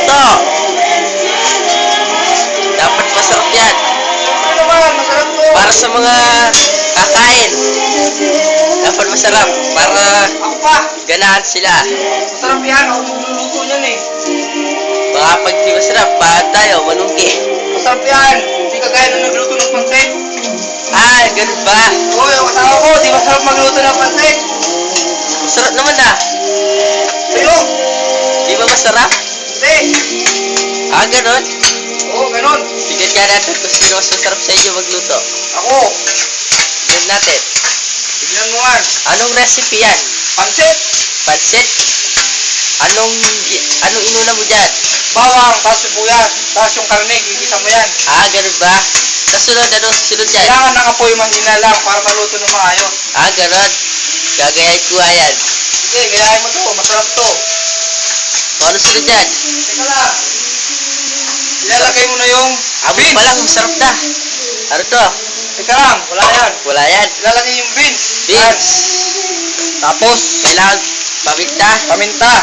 magluto. Dapat masarap yan. Siyempre naman, masarap to. Para sa mga kakain. Dapat masarap. Para Ako pa. ganahan sila. Masarap yan. Ako magluluto niyan eh. Baka pag di masarap, pahan tayo, manungki. Masarap yan. Hindi kagaya na nagluto ng pansit. Ah, ganun ba? Oo, yung asawa ko, di masarap magluto ng pansit. Masarap naman ah. Sa'yo? Di ba masarap? Hindi. Ah, ganun. Oo, ganun. Bigyan ka natin kung sino mas masarap sa inyo magluto. Ako. Bigyan natin. Tignan mo yan. Anong recipe yan? Pansit. Pansit? Anong inuna mo dyan? Bawang, tapos sibuyas, tapos yung karne, gigisa mo yan. Ah, ganun ba? Kasunod, anong susunod dyan? Kailangan ng apoy mahina lang para maluto ng maayos. Ah, ganun. Gagayahin ko nga yan. Sige, gayahin mo to. Masarap to. So, anong sunod dyan? Teka lang. Ilalagay mo na yung Amo beans. pa lang, masarap na. Ano to? Teka lang, wala yan. Wala yan. Ilalagay yung beans. Beans. Tapos, Kailangan paminta. paminta.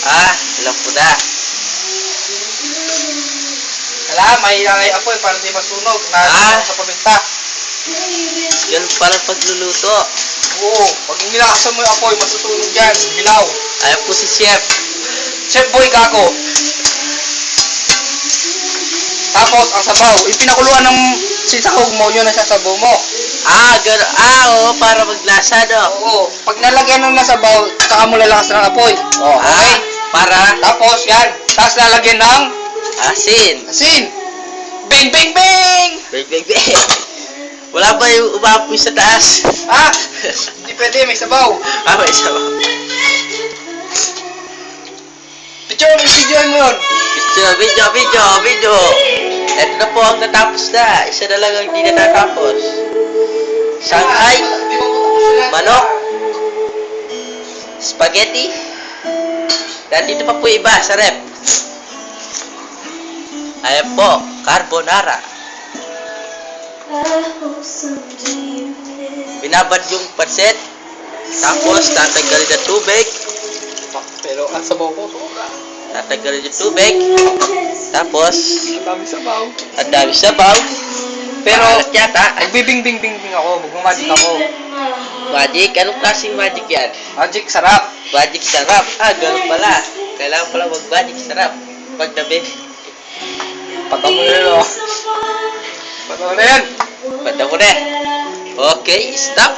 Ah, alam ko na. Kailangan may ilagay apoy para di masunog na sa paminta. Ganun pala pagluluto. Oo, pag nilakasan mo yung apoy, masusunog yan. Hilaw. Ayan po si Chef. Chef Boy Kako. Tapos, ang sabaw. Yung pinakuluan ng sisahog mo, yun ang sasabaw mo. Ah, ganun. Ah, oo, para maglasa, no? Oo. Pag nalagyan ng nasabaw, saka mo lalakas ng apoy. Oh, okay. Ah, para Tapos, yan. Tapos lalagyan ng asin. asin. Bing, bing, bing! Big, big, big. Wala ba yung umapoy sa taas? Ah! Hindi pwede, may sabaw. Ah, may isa ba? Video mo yun. Video. Ito na po ang natapos na. Isa na lang ang hindi natatapos. Shanghai, manok, spaghetti. Nandito pa po iba sa rep. Ayan po, carbonara. Binabad yung pansit. Tapos, tatanggalin ng tubig. Pero ang sabaw ko, sobra. Tatanggalin yung tubig. Tapos, Ang dami sabaw. ang dami sabaw. Pero, Maalat yata. nagbibing-bing-bing ako. Magmamagic ako. Magic? Anong klaseng magic yan? Magic, sarap. Magic sarap. Ah, ganun pala. Kailangan pala mag-magic sarap. Pagdabi. Patamo na yun, oh. Patamo na yan. Pagdabi na. Okay, stop.